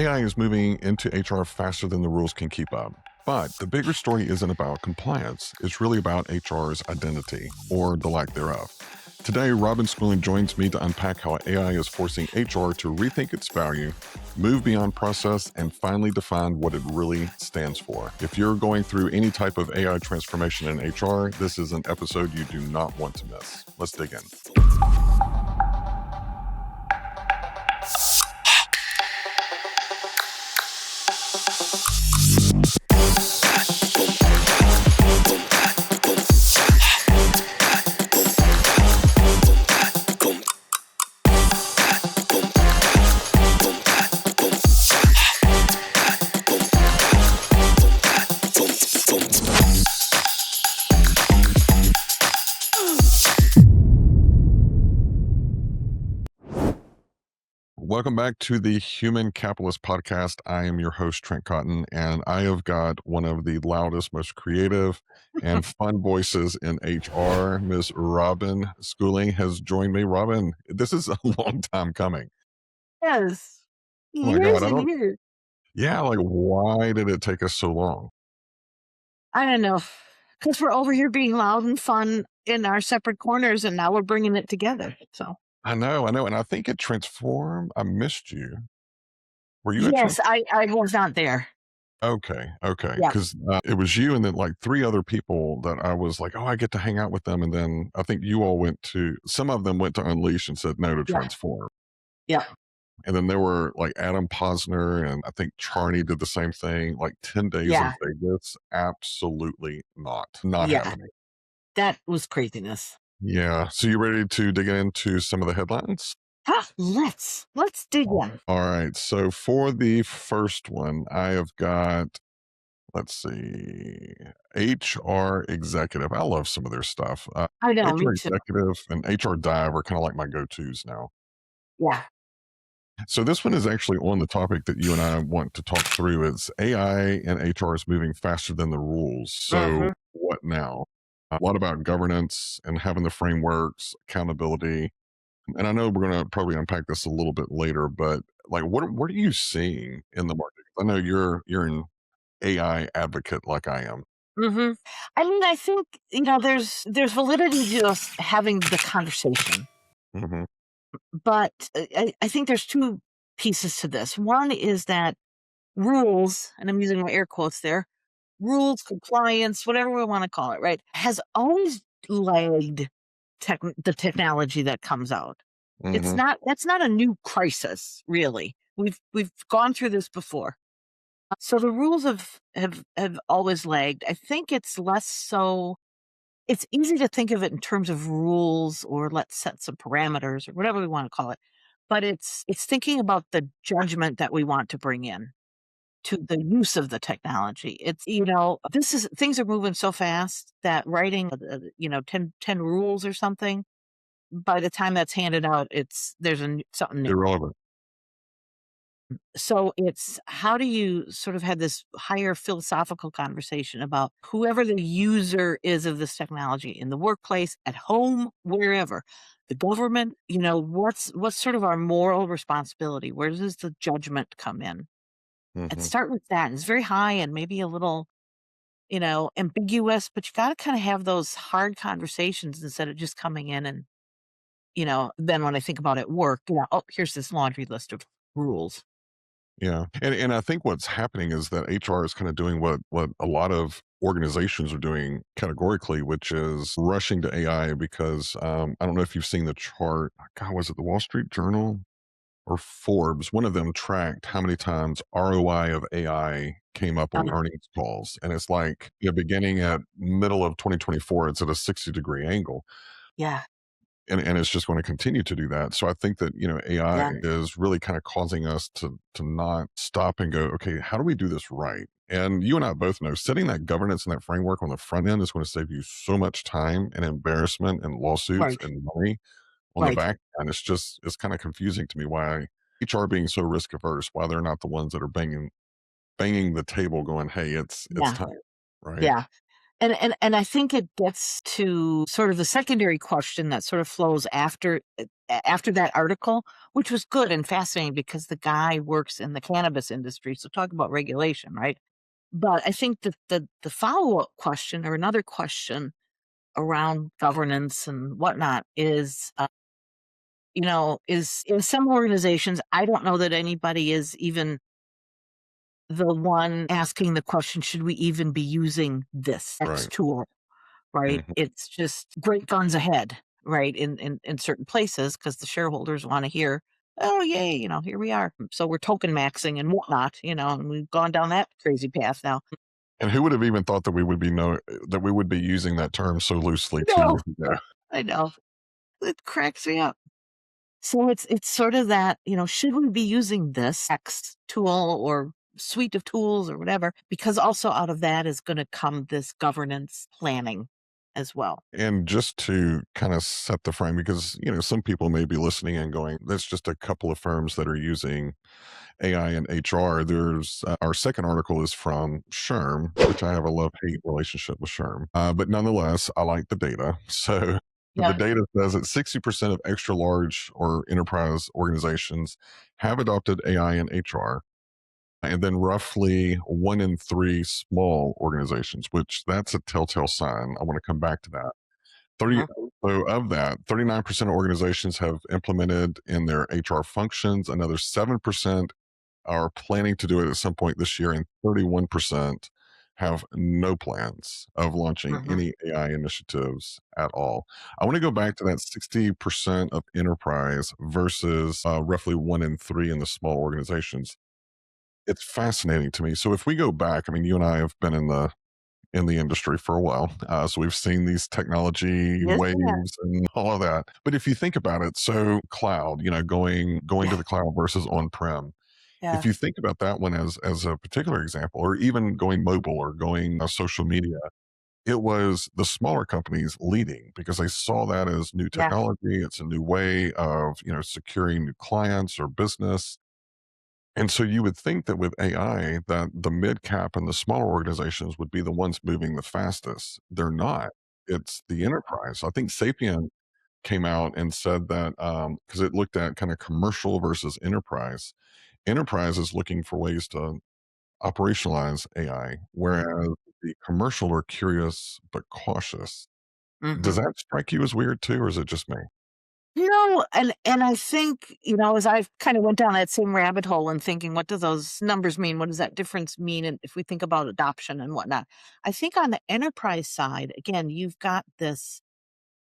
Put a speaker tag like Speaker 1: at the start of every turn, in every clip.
Speaker 1: AI is moving into HR faster than the rules can keep up. But the bigger story isn't about compliance, it's really about HR's identity, or the lack thereof. Today, Robin Schooling joins me to unpack how AI is forcing HR to rethink its value, move beyond process, and finally define what it really stands for. If you're going through any type of AI transformation in HR, this is an episode you do not want to miss. Let's dig in. Welcome back to the Human Capitalist Podcast. I am your host, Trent Cotton, and I have got one of the loudest, most creative, and fun voices in HR. Ms. Robin Schooling has joined me. Robin, this is a long time coming.
Speaker 2: Yes.
Speaker 1: Oh my
Speaker 2: Years
Speaker 1: God,
Speaker 2: and years.
Speaker 1: why did it take us so long?
Speaker 2: I don't know. Because we're over here being loud and fun in our separate corners, and now we're bringing it together. So,
Speaker 1: I know. And I think it transformed. I missed you. Were you at
Speaker 2: yes, I was not there.
Speaker 1: Okay.
Speaker 2: Yep.
Speaker 1: Because it was you and then like three other people that I was like, oh, I get to hang out with them. And then I think you all some of them went to Unleash and said no to
Speaker 2: Yeah.
Speaker 1: Transform.
Speaker 2: Yep.
Speaker 1: And then there were like Adam Posner and I think Charney did the same thing, like 10 days
Speaker 2: Yeah.
Speaker 1: of Vegas. Absolutely not
Speaker 2: Yeah.
Speaker 1: happening.
Speaker 2: That was craziness.
Speaker 1: Yeah. So you ready to dig into some of the headlines?
Speaker 2: Let's dig in.
Speaker 1: All right. So for the first one, I have got, let's see, HR executive. I love some of their stuff.
Speaker 2: I know, me
Speaker 1: HR
Speaker 2: too.
Speaker 1: executive and HR dive are kind of like my go-tos now.
Speaker 2: Yeah.
Speaker 1: So this one is actually on the topic that you and I want to talk through. It's AI and HR is moving faster than the rules. So what now? A lot about governance and having the frameworks, accountability. And I know we're going to probably unpack this a little bit later, but like, what are you seeing in the market? I know you're an AI advocate like I am.
Speaker 2: I mean, I think, there's validity to us having the conversation.
Speaker 1: hmm
Speaker 2: But I think there's two pieces to this. One is that rules, and I'm using my air quotes there, rules, compliance, whatever we want to call it, right, has always lagged the technology that comes out.
Speaker 1: hmm
Speaker 2: That's not a new crisis, really. We've gone through this before. So the rules have always lagged. I think it's less so. It's easy to think of it in terms of rules or let's set some parameters or whatever we want to call it. But it's thinking about the judgment that we want to bring in to the use of the technology. It's, this is things are moving so fast that writing, 10 rules or something, by the time that's handed out, there's something new.
Speaker 1: Irrelevant.
Speaker 2: So it's how do you sort of have this higher philosophical conversation about whoever the user is of this technology in the workplace, at home, wherever, the government, what's sort of our moral responsibility? Where does the judgment come in? And
Speaker 1: hmm
Speaker 2: start with that. It's very high and maybe a little, ambiguous, but you got to kind of have those hard conversations instead of just coming in and, then when I think about it, work, oh, here's this laundry list of rules.
Speaker 1: Yeah. And I think what's happening is that HR is kind of doing what a lot of organizations are doing categorically, which is rushing to AI because I don't know if you've seen the chart. God, was it the Wall Street Journal or Forbes? One of them tracked how many times ROI of AI came up on
Speaker 2: Um,
Speaker 1: earnings calls. And it's like, beginning at middle of 2024, it's at a 60-degree angle.
Speaker 2: yeah,
Speaker 1: And it's just going to continue to do that. So I think that, AI
Speaker 2: yeah,
Speaker 1: is really kind of causing us to not stop and go, okay, how do we do this right? And you and I both know setting that governance and that framework on the front end is going to save you so much time and embarrassment and lawsuits
Speaker 2: right,
Speaker 1: and money on the
Speaker 2: right.
Speaker 1: back end. It's kind of confusing to me why HR being so risk averse, why they're not the ones that are banging the table going, hey, it's
Speaker 2: Yeah,
Speaker 1: time. Right.
Speaker 2: yeah. And I think it gets to sort of the secondary question that sort of flows after that article, which was good and fascinating because the guy works in the cannabis industry. So talk about regulation, right? But I think that the follow-up question or another question around governance and whatnot is, is in some organizations, I don't know that anybody is even the one asking the question, should we even be using this X
Speaker 1: Right.
Speaker 2: tool, right?
Speaker 1: Mhm.
Speaker 2: It's just great guns ahead, right? In certain places because the shareholders want to hear, oh yay, here we are. So we're token maxing and whatnot, and we've gone down that crazy path now.
Speaker 1: And who would have even thought that we would be using that term so loosely 2
Speaker 2: No,
Speaker 1: years ago?
Speaker 2: I know. It cracks me up. So it's sort of that, should we be using this X tool or suite of tools or whatever? Because also out of that is going to come this governance planning as well.
Speaker 1: And just to kind of set the frame, because some people may be listening and going, "That's just a couple of firms that are using AI and HR." There's our second article is from SHRM, which I have a love-hate relationship with SHRM, but nonetheless, I like the data. So the
Speaker 2: Yeah.
Speaker 1: data says that 60% of extra large or enterprise organizations have adopted AI and HR, and then roughly 1 in 3 small organizations, which that's a telltale sign. I want to come back to that. 30
Speaker 2: Mhm.
Speaker 1: so of that, 39% of organizations have implemented in their HR functions. Another 7% are planning to do it at some point this year, and 31% have no plans of launching
Speaker 2: Mhm.
Speaker 1: any AI initiatives at all. I want to go back to that 60% of enterprise versus roughly 1 in 3 in the small organizations. It's fascinating to me. So if we go back, I mean, you and I have been in the industry for a while. So we've seen these technology
Speaker 2: Yes, yeah.
Speaker 1: waves and all of that. But if you think about it, so cloud, going to
Speaker 2: Yeah.
Speaker 1: the cloud versus on-prem. If
Speaker 2: Yeah.
Speaker 1: you think about that one as a particular example, or even going mobile or going social media, it was the smaller companies leading because they saw that as new
Speaker 2: Yeah.
Speaker 1: technology. It's a new way of securing new clients or business. And so you would think that with AI, that the mid cap and the smaller organizations would be the ones moving the fastest. They're not. It's the enterprise. I think Sapient came out and said that because it looked at kind of commercial versus enterprise. Enterprise is looking for ways to operationalize AI, whereas the commercial are curious but cautious. Does
Speaker 2: Mhm.
Speaker 1: that strike you as weird too, or is it just me?
Speaker 2: No, and I think, as I kind of went down that same rabbit hole and thinking, what do those numbers mean? What does that difference mean? And if we think about adoption and whatnot, I think on the enterprise side, again, you've got this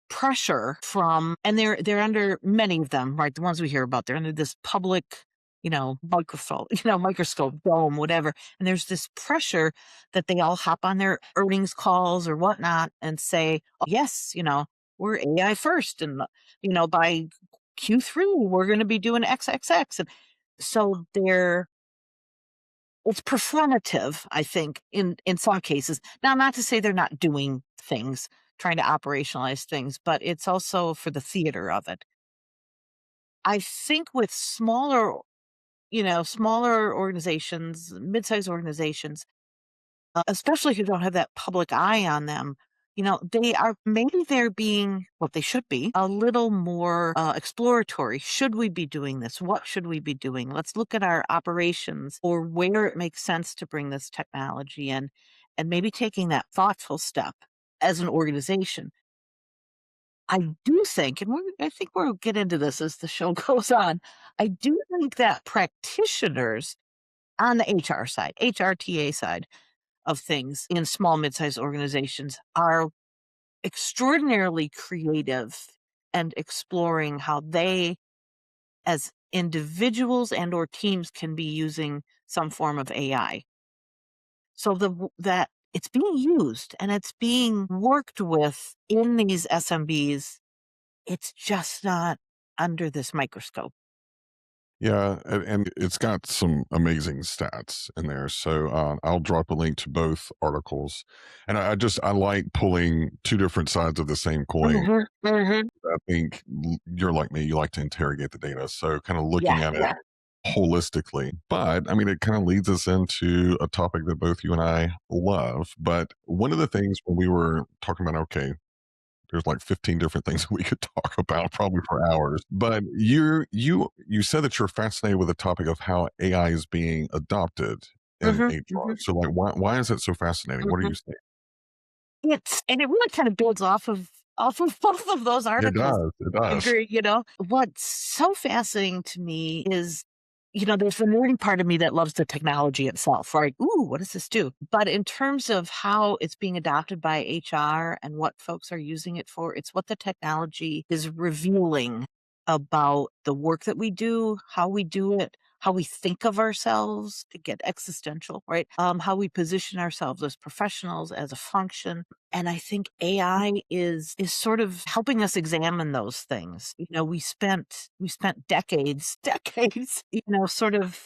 Speaker 2: pressure from, and they're under many of them, right? The ones we hear about, they're under this public, microscope, microscope, dome, whatever. And there's this pressure that they all hop on their earnings calls or whatnot and say, oh, yes, we're AI first. And, by Q3, we're going to be doing XXX. And so it's performative, I think, in some cases. Now, not to say they're not doing things, trying to operationalize things, but it's also for the theater of it. I think with smaller organizations, mid-sized organizations, especially who don't have that public eye on them, they're being what they should be, a little more exploratory. Should we be doing this? What should we be doing? Let's look at our operations or where it makes sense to bring this technology in, and maybe taking that thoughtful step as an organization. I do think, and I think we'll get into this as the show goes on. I do think that practitioners on the HR side, HRTA side of things in small, mid-sized organizations are extraordinarily creative and exploring how they, as individuals and or teams, can be using some form of AI. So that it's being used and it's being worked with in these SMBs. It's just not under this microscope.
Speaker 1: Yeah, and it's got some amazing stats in there. So I'll drop a link to both articles, and I like pulling two different sides of the same coin.
Speaker 2: Mhm, mhm.
Speaker 1: I think you're like me; you like to interrogate the data. So kind of looking
Speaker 2: Yeah,
Speaker 1: at it
Speaker 2: yeah.
Speaker 1: holistically. But I mean, it kind of leads us into a topic that both you and I love. But one of the things when we were talking about, okay, there's like 15 different things we could talk about probably for hours. But you said that you're fascinated with the topic of how AI is being adopted in
Speaker 2: Mhm,
Speaker 1: HR.
Speaker 2: mhm,
Speaker 1: So like why is it so fascinating? What are
Speaker 2: mhm.
Speaker 1: you saying?
Speaker 2: And it really kind of builds off of both of those
Speaker 1: It
Speaker 2: articles.
Speaker 1: does. It
Speaker 2: I
Speaker 1: does.
Speaker 2: agree, What's so fascinating to me is, there's the nerdy part of me that loves the technology itself, right? Ooh, what does this do? But in terms of how it's being adopted by HR and what folks are using it for, it's what the technology is revealing about the work that we do, how we do it, how we think of ourselves to get existential, right? How we position ourselves as professionals, as a function. And I think AI is sort of helping us examine those things. We spent decades, decades, sort of,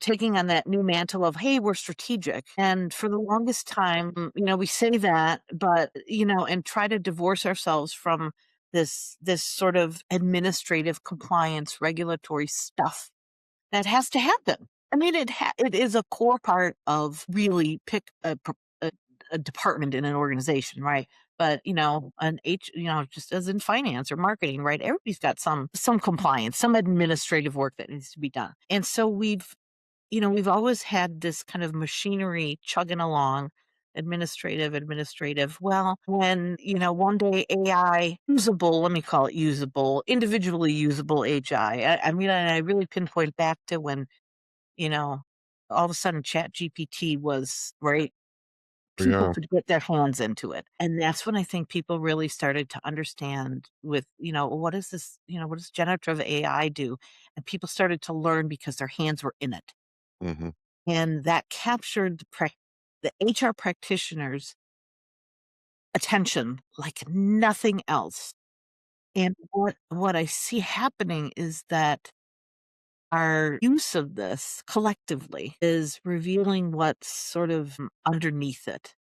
Speaker 2: taking on that new mantle of, hey, we're strategic. And for the longest time, we say that, but, and try to divorce ourselves from this sort of administrative compliance regulatory stuff that has to happen. I mean, it is a core part of really pick a department in an organization, right? But, just as in finance or marketing, right? Everybody's got some compliance, some administrative work that needs to be done. And so we've always had this kind of machinery chugging along, administrative. Well, when, one day AI usable, let me call it usable, individually usable I mean, and I really pinpoint back to when, you know, all of a sudden Chat GPT was right. People
Speaker 1: Yeah.
Speaker 2: could get their hands into it. And that's when I think people really started to understand with, what is this, what does generative AI do? And people started to learn because their hands were in it.
Speaker 1: Hmm.
Speaker 2: And that captured the HR practitioner's attention like nothing else. And what I see happening is that our use of this collectively is revealing what's sort of underneath it,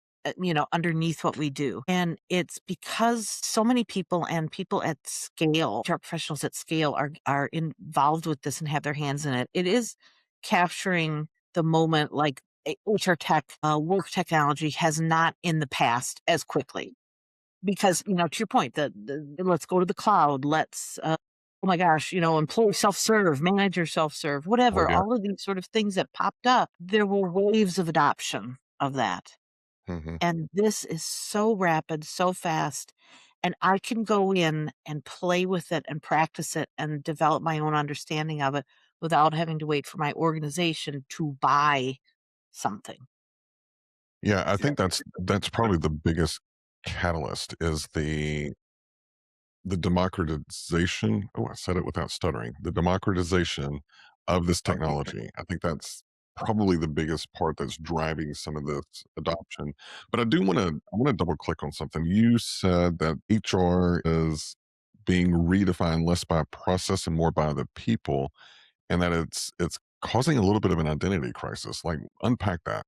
Speaker 2: underneath what we do. And it's because so many people and people at scale, HR professionals at scale are involved with this and have their hands in it. It is capturing the moment like HR tech, work technology has not in the past as quickly because, to your point, let's go to the cloud. Let's, oh my gosh, employee self-serve, manager self-serve,
Speaker 1: Oh
Speaker 2: whatever,
Speaker 1: yeah.
Speaker 2: all of these sort of things that popped up, there were waves of adoption of that.
Speaker 1: Hmm.
Speaker 2: And this is so rapid, so fast. And I can go in and play with it and practice it and develop my own understanding of it without having to wait for my organization to buy something.
Speaker 1: Yeah, I think that's probably the biggest catalyst is the democratization. Oh, I said it without stuttering. The democratization of this technology. I think that's probably the biggest part that's driving some of this adoption. But I want to double click on something. You said that HR is being redefined less by process and more by the people, and that it's causing a little bit of an identity crisis. Like unpack that.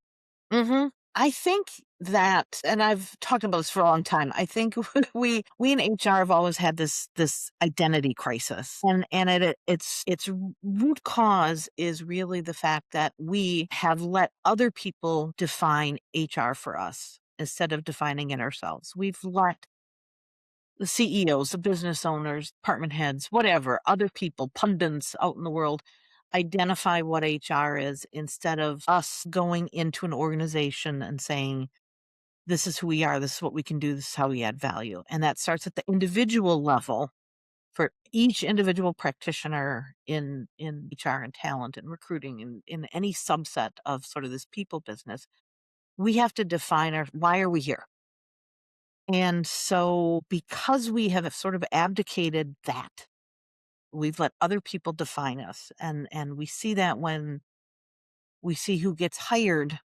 Speaker 2: I think that, and I've talked about this for a long time. I think we in HR have always had this identity crisis, and its root cause is really the fact that we have let other people define HR for us instead of defining it ourselves. We've let the CEOs, the business owners, department heads, whatever, other people, pundits out in the world identify what HR is instead of us going into an organization and saying, this is who we are, this is what we can do, this is how we add value. And that starts at the individual level for each individual practitioner in HR and talent and recruiting and in any subset of sort of this people business. We have to define why are we here? And so because we have sort of abdicated that, we've let other people define us. And we see that when we see who gets hired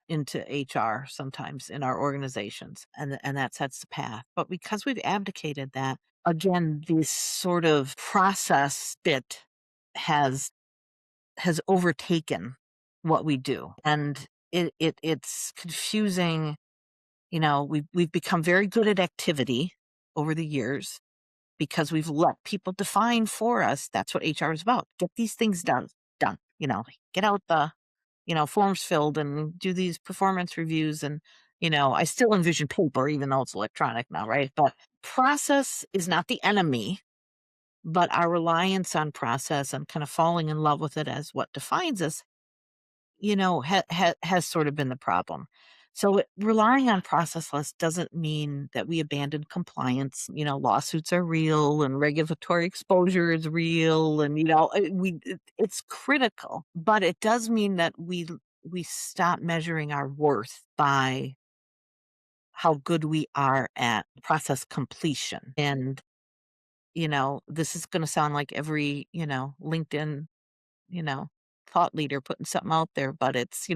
Speaker 2: into HR sometimes in our organizations, and that sets the path. But because we've abdicated that, again, this sort of process bit has has overtaken what we do. And it's confusing. We've become very good at activity over the years. because we've let people define for us. That's what HR is about. Get these things done, get out the, forms filled and do these performance reviews. And, I still envision paper, even though it's electronic now, right? But process is not the enemy, but our reliance on process and kind of falling in love with it as what defines us, has sort of been the problem. So relying on process less doesn't mean that we abandon compliance. Lawsuits are real and regulatory exposure is real, and it's critical. But it does mean that we stop measuring our worth by how good we are at process completion. And this is going to sound like every LinkedIn you know, thought leader putting something out there, but it's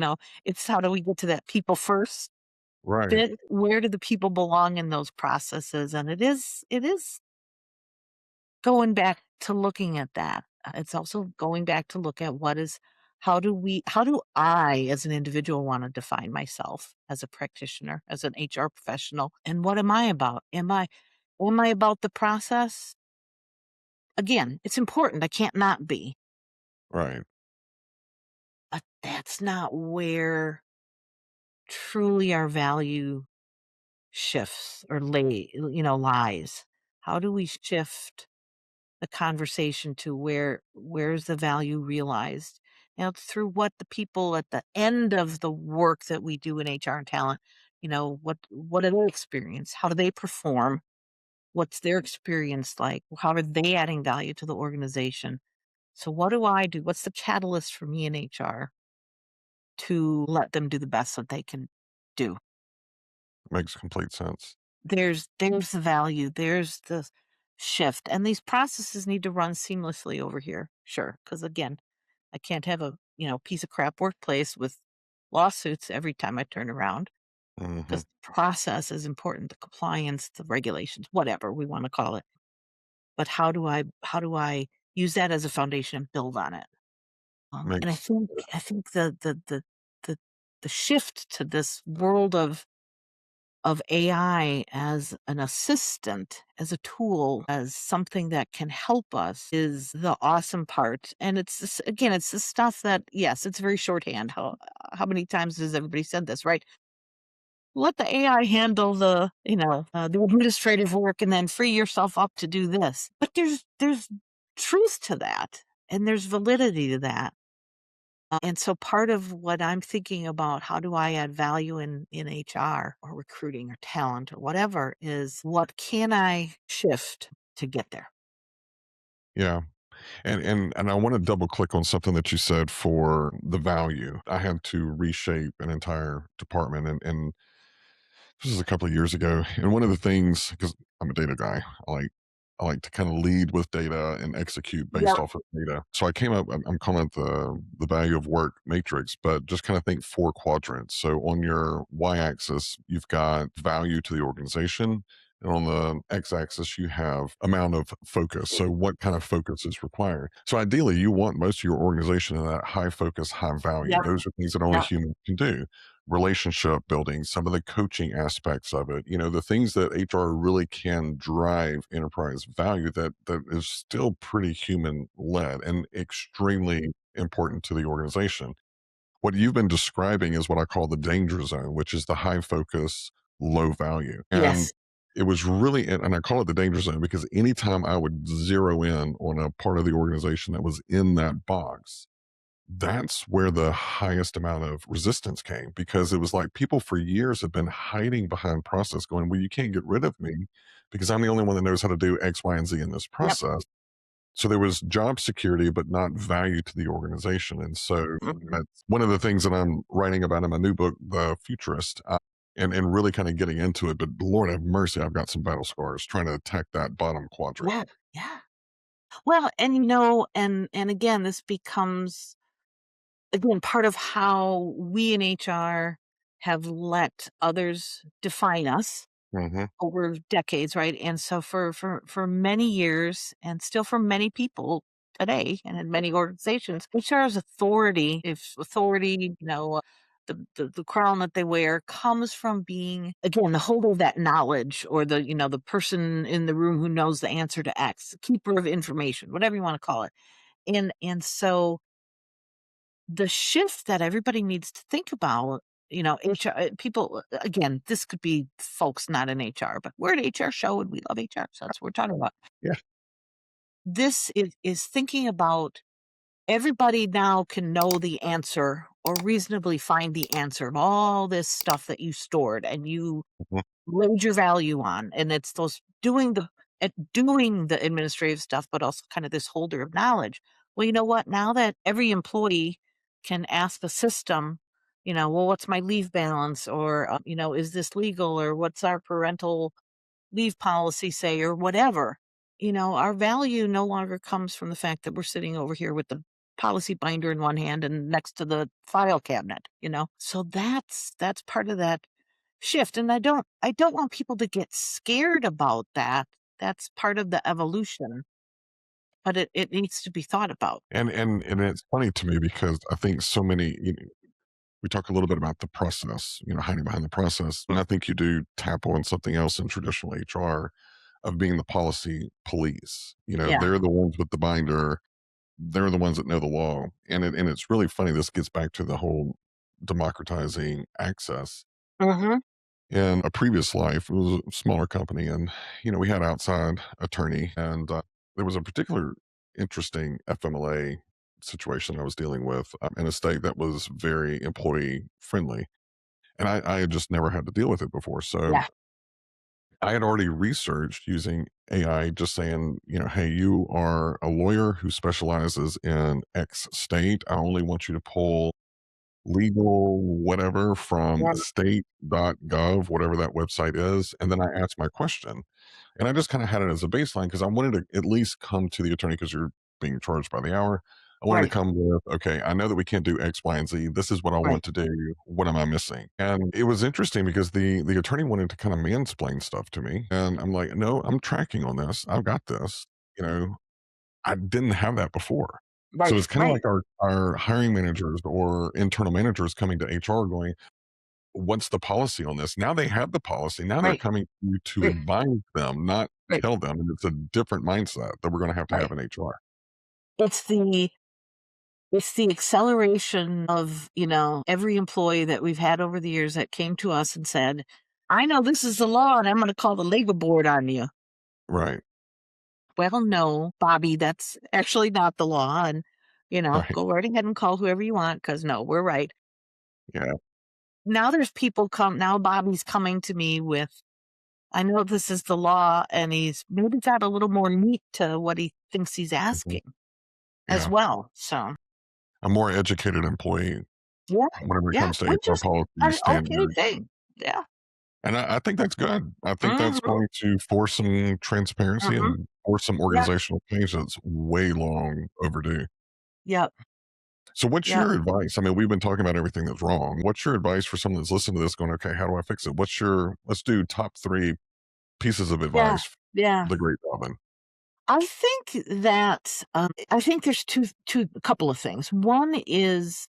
Speaker 2: how do we get to that people first
Speaker 1: Right.
Speaker 2: bit? Where do the people belong in those processes? And it is going back to looking at that. It's also going back to look at how do I as an individual want to define myself as a practitioner, as an HR professional, and what am I about? Am I about the process? Again, it's important. I can't not be.
Speaker 1: Right.
Speaker 2: But that's not where truly our value shifts or lies. How do we shift the conversation to where's the value realized? It's through what the people at the end of the work that we do in HR and talent, what do they experience? How do they perform? What's their experience like? How are they adding value to the organization? So what do I do? What's the catalyst for me in HR to let them do the best that they can do?
Speaker 1: Makes complete sense.
Speaker 2: There's the value, there's the shift, and these processes need to run seamlessly over here. Sure, because again, I can't have a, piece of crap workplace with lawsuits every time I turn around,
Speaker 1: Hmm.
Speaker 2: because the process is important, the compliance, the regulations, whatever we wanna call it. But how do I use that as a foundation and build on it? And I
Speaker 1: Makes
Speaker 2: think I think the the shift to this world of AI as an assistant, as a tool, as something that can help us is the awesome part. And it's this, again, it's the stuff that, yes, it's very shorthand. How many times has everybody said this, right? Let the AI handle the administrative work and then free yourself up to do this. But there's truth to that, and there's validity to that. And so part of what I'm thinking about, how do I add value in HR or recruiting or talent or whatever, is what can I shift to get there?
Speaker 1: Yeah. And I want to double click on something that you said for the value. I had to reshape an entire department, and this was a couple of years ago. And one of the things, because I'm a data guy, I like to kind of lead with data and execute based
Speaker 2: Yep.
Speaker 1: off of data. So I came up, I'm calling it the value of work matrix, but just kind of think four quadrants. So on your y-axis, you've got value to the organization. And on the x-axis, you have amount of focus. So what kind of focus is required? So ideally, you want most of your organization in that high focus, high value.
Speaker 2: Yep.
Speaker 1: Those are things that only
Speaker 2: Yep.
Speaker 1: humans can do. Relationship building, some of the coaching aspects of it, the things that HR really can drive enterprise value, that is still pretty human led and extremely important to the organization. What you've been describing is what I call the danger zone, which is the high focus, low value. And
Speaker 2: Yes.
Speaker 1: it was really, and I call it the danger zone because anytime I would zero in on a part of the organization that was in that box, that's where the highest amount of resistance came, because it was like people for years have been hiding behind process going, well, you can't get rid of me because I'm the only one that knows how to do X, Y, and Z in this
Speaker 2: Yep.
Speaker 1: process. So there was job security, but not value to the organization. And so
Speaker 2: Mhm.
Speaker 1: that's one of the things that I'm writing about in my new book, The FutHRist, and really kind of getting into it. But Lord have mercy, I've got some battle scars trying to attack that bottom quadrant.
Speaker 2: Yeah. Yeah. Well, and again, this becomes again part of how we in HR have let others define us
Speaker 1: Hmm.
Speaker 2: over decades, right? And so for many years, and still for many people today, and in many organizations, HR is authority. If authority, the crown that they wear comes from being, again, the holder of that knowledge, or the person in the room who knows the answer to X, keeper of information, whatever you want to call it. And so the shift that everybody needs to think about, HR people, again, this could be folks not in HR, but we're an HR show and we love HR, so that's what we're talking about.
Speaker 1: Yeah.
Speaker 2: This is thinking about, everybody now can know the answer or reasonably find the answer of all this stuff that you stored and you
Speaker 1: Mhm.
Speaker 2: laid your value on. And it's those doing the administrative stuff, but also kind of this holder of knowledge. Well, you know what? Now that every employee can ask the system, well, what's my leave balance? Or, is this legal? Or what's our parental leave policy say, or whatever. Our value no longer comes from the fact that we're sitting over here with the policy binder in one hand and next to the file cabinet. So that's part of that shift. And I don't want people to get scared about that. That's part of the evolution, but it needs to be thought about.
Speaker 1: And it's funny to me because I think so many, we talk a little bit about the process, hiding behind the process. And I think you do tap on something else in traditional HR of being the policy police.
Speaker 2: Yeah.
Speaker 1: They're the ones with the binder, they're the ones that know the law. And it's really funny. This gets back to the whole democratizing access.
Speaker 2: Hmm.
Speaker 1: In a previous life, it was a smaller company, and we had outside attorney, and there was a particular interesting FMLA situation I was dealing with in a state that was very employee friendly, and I had just never had to deal with it before. So
Speaker 2: Yeah.
Speaker 1: I had already researched using AI, just saying, hey, you are a lawyer who specializes in X state. I only want you to pull legal whatever from
Speaker 2: Yeah.
Speaker 1: state.gov, whatever that website is. And then I asked my question. And I just kind of had it as a baseline because I wanted to at least come to the attorney because you're being charged by the hour. I wanted to
Speaker 2: Right.
Speaker 1: come with, okay, I know that we can't do X, Y, and Z. This is what I
Speaker 2: Right.
Speaker 1: want to do. What am I missing? And it was interesting because the attorney wanted to kind of mansplain stuff to me. And I'm like, no, I'm tracking on this. I've got this. You know, I didn't have that before. So
Speaker 2: Right.
Speaker 1: it's kind of
Speaker 2: Right.
Speaker 1: like our hiring managers or internal managers coming to HR going, what's the policy on this? Now they have the policy. Now they're
Speaker 2: Right.
Speaker 1: coming to you to
Speaker 2: Right.
Speaker 1: advise them, not
Speaker 2: Right.
Speaker 1: tell them. And it's a different mindset that we're going to
Speaker 2: Right.
Speaker 1: have in HR.
Speaker 2: It's the It's the acceleration of, every employee that we've had over the years that came to us and said, "I know this is the law, and I'm gonna call the labor board on you."
Speaker 1: Right.
Speaker 2: Well, no, Bobby, that's actually not the law, and,
Speaker 1: Right.
Speaker 2: go right ahead and call whoever you want, because no, we're right.
Speaker 1: Yeah.
Speaker 2: Now there's people now Bobby's coming to me with, "I know this is the law," and he's maybe got a little more meat to what he thinks he's
Speaker 1: Mhm.
Speaker 2: asking as
Speaker 1: Yeah.
Speaker 2: well, so
Speaker 1: A more educated employee
Speaker 2: yeah,
Speaker 1: whenever it
Speaker 2: yeah,
Speaker 1: comes to
Speaker 2: which
Speaker 1: HR
Speaker 2: is
Speaker 1: policy
Speaker 2: an okay
Speaker 1: standards.
Speaker 2: thing. Yeah.
Speaker 1: And I think that's good. I think that's
Speaker 2: Mhm.
Speaker 1: going to force some transparency
Speaker 2: Mhm.
Speaker 1: and force some
Speaker 2: Yep.
Speaker 1: organizational change that's way long overdue.
Speaker 2: Yep.
Speaker 1: So what's
Speaker 2: Yep.
Speaker 1: your advice? I mean, we've been talking about everything that's wrong. What's your advice for someone that's listening to this going, okay, how do I fix it? Let's do top three pieces of
Speaker 2: Yeah.
Speaker 1: advice for
Speaker 2: Yeah.
Speaker 1: the great Robin.
Speaker 2: I think there's a couple of things. One is,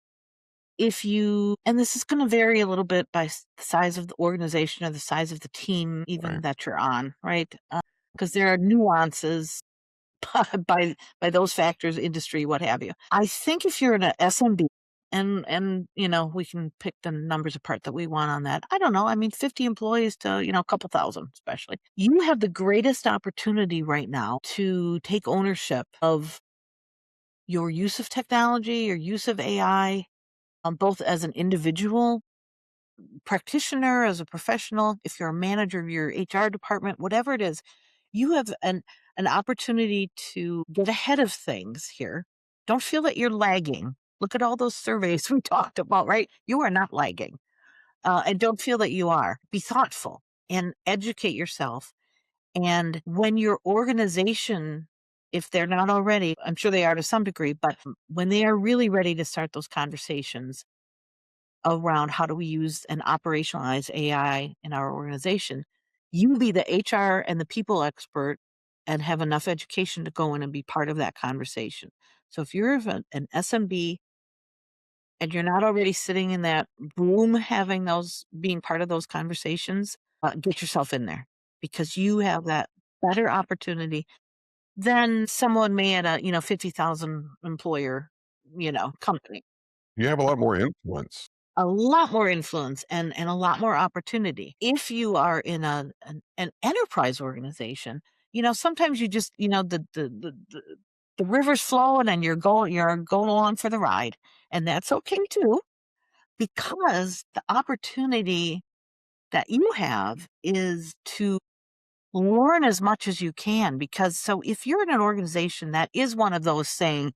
Speaker 2: if you and this is gonna vary a little bit by the size of the organization or the size of the team even
Speaker 1: Right.
Speaker 2: that you're on, right? Because there are nuances by those factors, industry, what have you. I think if you're in a SMB, and we can pick the numbers apart that we want on that. I don't know. I mean, 50 employees to, a couple thousand, especially. You have the greatest opportunity right now to take ownership of your use of technology, your use of AI, both as an individual practitioner, as a professional, if you're a manager of your HR department, whatever it is, you have an opportunity to get ahead of things here. Don't feel that you're lagging. Look at all those surveys we talked about, right? You are not lagging. And don't feel that you are. Be thoughtful and educate yourself. And when your organization, if they're not already, I'm sure they are to some degree, but when they are really ready to start those conversations around how do we use and operationalize AI in our organization, you be the HR and the people expert and have enough education to go in and be part of that conversation. So if you're an SMB and you're not already sitting in that room having those being part of those conversations, get yourself in there because you have that better opportunity than someone may at a, 50,000 employer, company.
Speaker 1: You have a lot more influence.
Speaker 2: A lot more influence and a lot more opportunity. If you are in an enterprise organization, sometimes you just, the river's flowing and you're going along for the ride, and that's okay too, because the opportunity that you have is to learn as much as you can. Because so if you're in an organization that is one of those saying,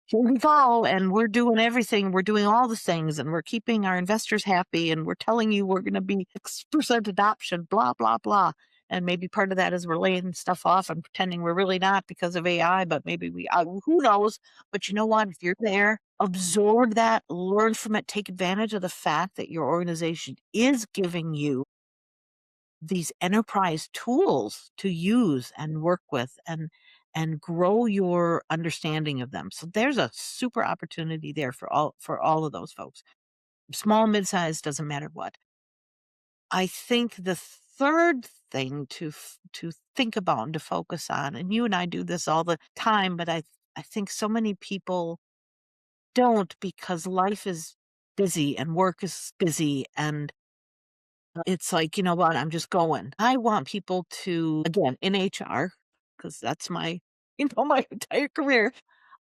Speaker 2: here we go, and we're doing everything, we're doing all the things, and we're keeping our investors happy, and we're telling you we're going to be X% adoption, blah, blah, blah. And maybe part of that is we're laying stuff off and pretending we're really not because of AI, but maybe we are, who knows? But you know what? If you're there, absorb that, learn from it, take advantage of the fact that your organization is giving you these enterprise tools to use and work with and grow your understanding of them. So there's a super opportunity there for all of those folks. Small, mid-sized, doesn't matter what. I think the third thing to think about and to focus on, and you and I do this all the time, but I think so many people don't because life is busy and work is busy and it's like, you know what? I'm just going. I want people to, again, in HR, because that's my, my entire career.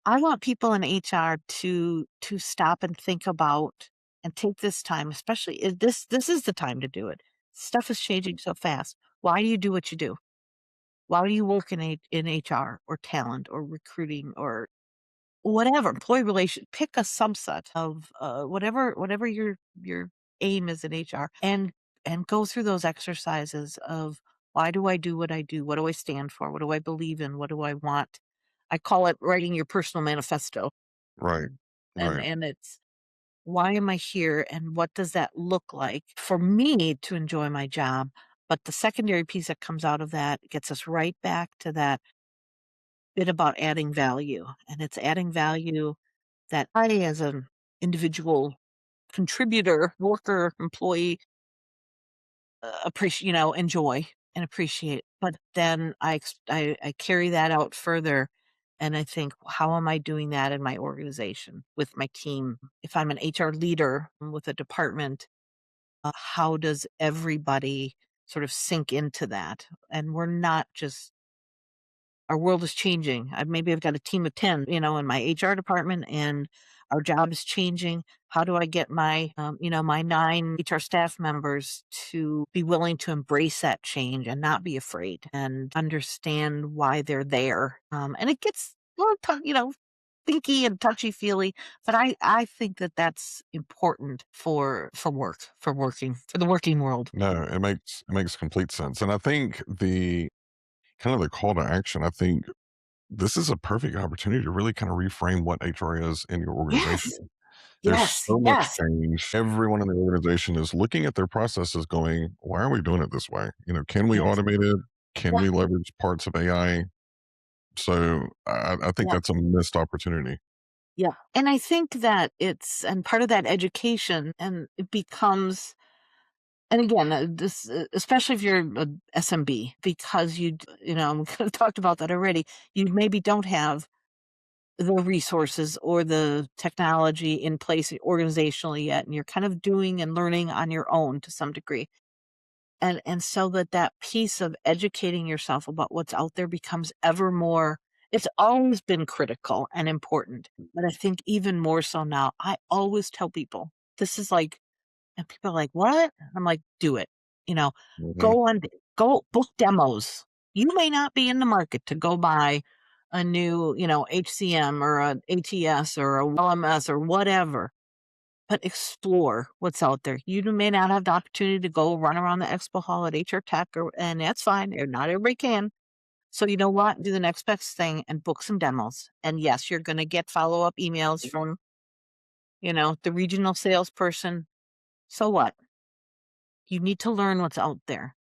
Speaker 2: I want people in HR to stop and think about and take this time, especially if this is the time to do it. Stuff is changing so fast. Why do you do what you do? Why do you work in HR or talent or recruiting or whatever employee relation? Pick a subset of whatever your aim is in HR, and go through those exercises of why do I do what I do? What do I stand for? What do I believe in? What do I want? I call it writing your personal manifesto.
Speaker 1: Right.
Speaker 2: And
Speaker 1: Right.
Speaker 2: and it's why am I here and what does that look like for me to enjoy my job? But the secondary piece that comes out of that gets us right back to that bit about adding value. And it's adding value that I, as an individual contributor, worker, employee, appreciate, enjoy and appreciate. But then I carry that out further, and I think, how am I doing that in my organization with my team? If I'm an HR leader with a department, how does everybody sort of sink into that? And we're not just our world is changing. Maybe I've got a team of 10, in my HR department, and our job is changing. How do I get my 9 HR staff members to be willing to embrace that change and not be afraid and understand why they're there? And it gets a little, thinky and touchy feely, but I think that that's important for the working world.
Speaker 1: No, it makes complete sense. And I think the kind of the call to action, I think this is a perfect opportunity to really kind of reframe what HR is in your organization.
Speaker 2: Yes,
Speaker 1: There's
Speaker 2: yes,
Speaker 1: so much
Speaker 2: yes,
Speaker 1: change. Everyone in the organization is looking at their processes going, why are we doing it this way? Can we
Speaker 2: yes,
Speaker 1: automate it? Can
Speaker 2: yeah,
Speaker 1: we leverage parts of AI? So I think
Speaker 2: yeah.
Speaker 1: that's a missed opportunity.
Speaker 2: Yeah. And I think that and part of that education, and it becomes, and again, especially if you're a SMB, because we kind of talked about that already. You maybe don't have the resources or the technology in place organizationally yet, and you're kind of doing and learning on your own to some degree. And so that piece of educating yourself about what's out there becomes ever more. It's always been critical and important, but I think even more so now. I always tell people, this is like, and people are like, "What?" I'm like, "Do it." You know,
Speaker 1: Hmm.
Speaker 2: go on go book demos. You may not be in the market to go buy a new, HCM or a ATS or a LMS or whatever, but explore what's out there. You may not have the opportunity to go run around the expo hall at HR Tech, and that's fine. Not everybody can. So you know what? Do the next best thing and book some demos. And yes, you're going to get follow up emails from, the regional salesperson. So what? You need to learn what's out there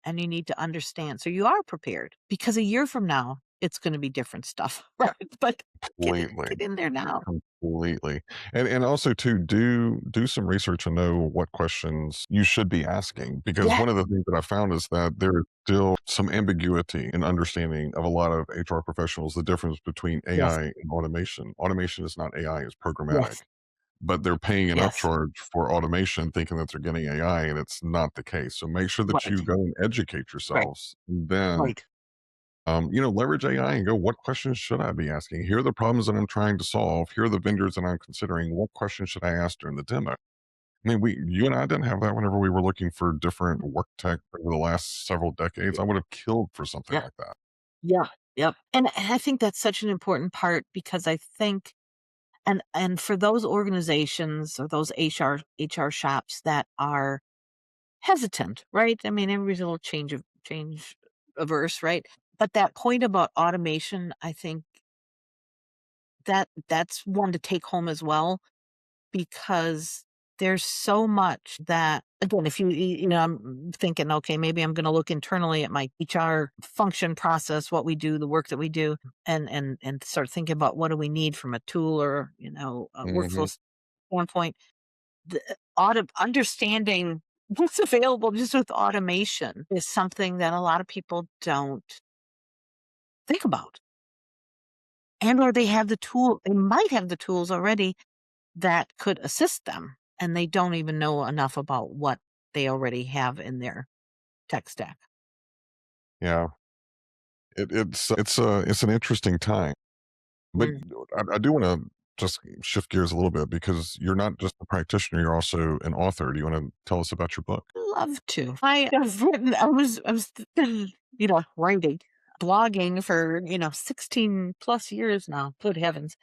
Speaker 2: and you need to understand. So you are prepared because a year from now, it's gonna be different stuff, right? But
Speaker 1: Completely.
Speaker 2: get in there now.
Speaker 1: Completely. And also too, do some research and know what questions you should be asking, because
Speaker 2: Yeah,
Speaker 1: one of the things that I found is that there is still some ambiguity in understanding of a lot of HR professionals, the difference between
Speaker 2: yes,
Speaker 1: AI and automation. Automation is not AI, it's programmatic.
Speaker 2: yes,
Speaker 1: But they're paying an
Speaker 2: yes,
Speaker 1: upcharge for automation thinking that they're getting AI, and it's not the case. So make sure that
Speaker 2: right,
Speaker 1: you go and educate
Speaker 2: right,
Speaker 1: yourselves, and then
Speaker 2: right,
Speaker 1: leverage AI and go, what questions should I be asking? Here are the problems that I'm trying to solve. Here are the vendors that I'm considering. What questions should I ask during the demo? I mean, you and I didn't have that whenever we were looking for different work tech over the last several decades.
Speaker 2: y
Speaker 1: I would have killed for something
Speaker 2: yeah,
Speaker 1: like that.
Speaker 2: yeah, yep, and I think that's such an important part because I think and for those organizations or those HR shops that are hesitant, right? I mean, everybody's a little change averse, right? But that point about automation, I think that's one to take home as well because there's so much that again, if I'm thinking, okay, maybe I'm going to look internally at my HR function process, what we do, the work that we do, and start thinking about what do we need from a tool or a
Speaker 1: Hmm.
Speaker 2: workflow standpoint. The understanding what's available just with automation is something that a lot of people don't think about. And or they might have the tools already that could assist them, and they don't even know enough about what they already have in their tech stack.
Speaker 1: Yeah, it's an interesting time. But
Speaker 2: Mm.
Speaker 1: I do want to just shift gears a little bit, because you're not just a practitioner, you're also an author. Do you want to tell us about your book?
Speaker 2: Love to. I have written I was writing, blogging for, 16 plus years now, good heavens.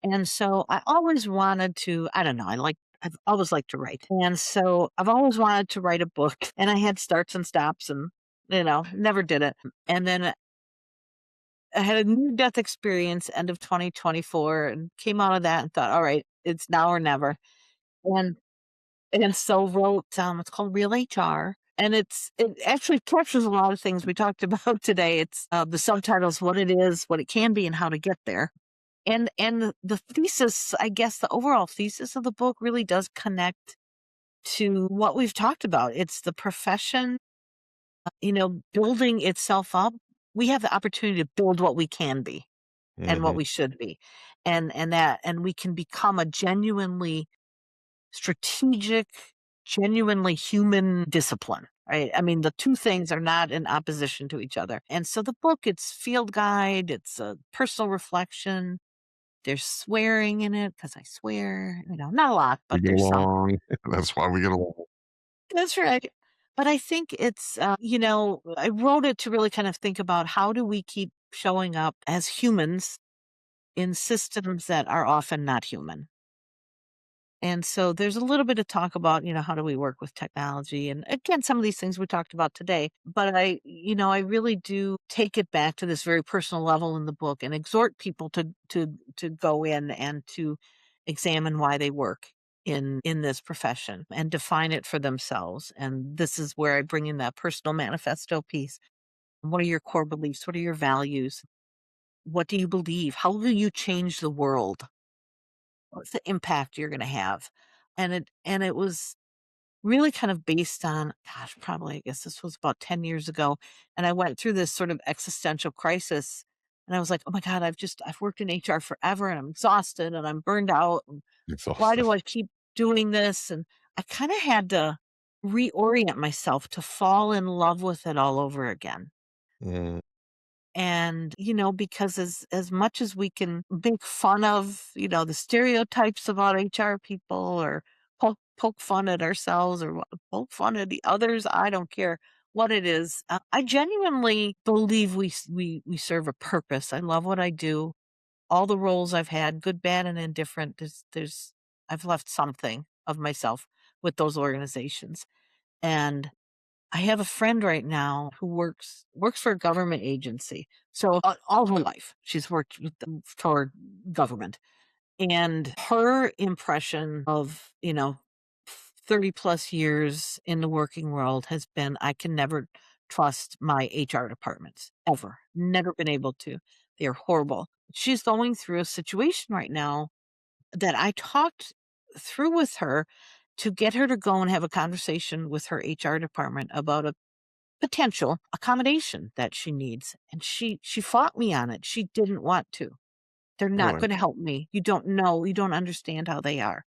Speaker 2: And so I always wanted to, I don't know, I've always liked to write. And so I've always wanted to write a book and I had starts and stops and, never did it. And then I had a near death experience end of 2024 and came out of that and thought, all right, it's now or never. And so wrote, it's called Real HR. And it actually captures a lot of things we talked about today. It's the subtitles, what it is, what it can be, and how to get there. And the thesis, I guess the overall thesis of the book really does connect to what we've talked about. It's the profession, building itself up. We have the opportunity to build what we can be and what
Speaker 1: Hmm.
Speaker 2: we should be. And we can become a genuinely strategic, genuinely human discipline. Right. I mean, the two things are not in opposition to each other. And so the book, it's field guide, it's a personal reflection, there's swearing in it because I swear, not a lot,
Speaker 1: We
Speaker 2: but
Speaker 1: get
Speaker 2: there's some.
Speaker 1: along. That's why we get along.
Speaker 2: That's right. But I think it's, I wrote it to really kind of think about how do we keep showing up as humans in systems that are often not human. And so there's a little bit of talk about, how do we work with technology? And again, some of these things we talked about today, but I really do take it back to this very personal level in the book and exhort people to go in and to examine why they work in this profession and define it for themselves. And this is where I bring in that personal manifesto piece. What are your core beliefs? What are your values? What do you believe? How will you change the world? What's the impact you're gonna have? And it was really kind of based on, gosh, probably I guess this was about 10 years ago, and I went through this sort of existential crisis, and I was like, "Oh my god, I've worked in HR forever, and I'm exhausted, and I'm burned out, and why
Speaker 1: Exhausted.
Speaker 2: do I keep doing this?" And I kinda had to reorient myself to fall in love with it all over again.
Speaker 1: Mm,
Speaker 2: And, because as much as we can make fun of, the stereotypes about HR people or poke fun at ourselves or poke fun at the others, I don't care what it is. I genuinely believe we serve a purpose. I love what I do. All the roles I've had, good, bad, and indifferent, I've left something of myself with those organizations. And I have a friend right now who works for a government agency. So all her life, she's worked for government, and her impression of 30 plus years in the working world has been, I can never trust my HR departments ever. Never been able to. They're horrible. She's going through a situation right now that I talked through with her to get her to go and have a conversation with her HR department about a potential accommodation that she needs. And she fought me on it. She didn't want to. They're not
Speaker 1: Really?
Speaker 2: going to help me. You don't know. You don't understand how they are.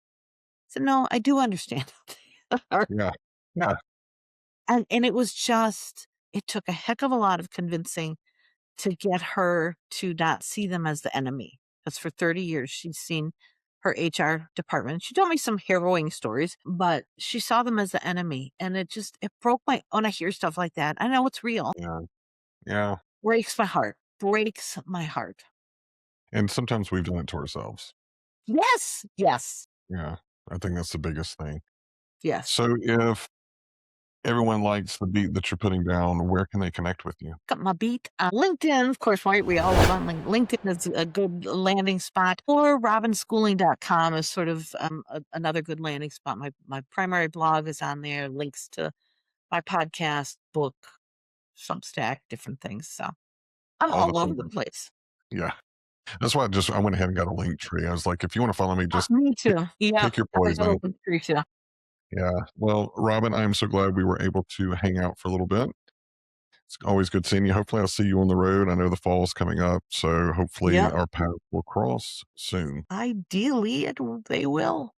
Speaker 2: So no, I do understand how they are.
Speaker 1: Yeah. Yeah.
Speaker 2: And it was just it took a heck of a lot of convincing to get her to not see them as the enemy. Because for 30 years, she's seen her HR department. She told me some harrowing stories, but she saw them as the enemy. And it broke my, when I hear stuff like that, I know it's real,
Speaker 1: Yeah. Yeah.
Speaker 2: breaks my heart.
Speaker 1: And sometimes we've done it to ourselves.
Speaker 2: Yes, yes,
Speaker 1: Yeah. I think that's the biggest thing.
Speaker 2: yes.
Speaker 1: So if everyone likes the beat that you're putting down, where can they connect with you?
Speaker 2: Got my beat. LinkedIn, of course, right? We all live on LinkedIn is a good landing spot, or robinschooling.com is sort of another good landing spot. My primary blog is on there, links to my podcast, book, Substack, different things. So I'm
Speaker 1: All the
Speaker 2: all over the
Speaker 1: things.
Speaker 2: place.
Speaker 1: Yeah. That's why I went ahead and got a link tree. I was like, if you want to follow me, just
Speaker 2: Me
Speaker 1: pick,
Speaker 2: too. Yep.
Speaker 1: pick your
Speaker 2: I got a
Speaker 1: poison.
Speaker 2: link tree too.
Speaker 1: Yeah. Well, Robin, I'm so glad we were able to hang out for a little bit. It's always good seeing you. Hopefully, I'll see you on the road. I know the fall's coming up, so hopefully
Speaker 2: Yep.
Speaker 1: our paths will cross soon.
Speaker 2: Ideally, they will.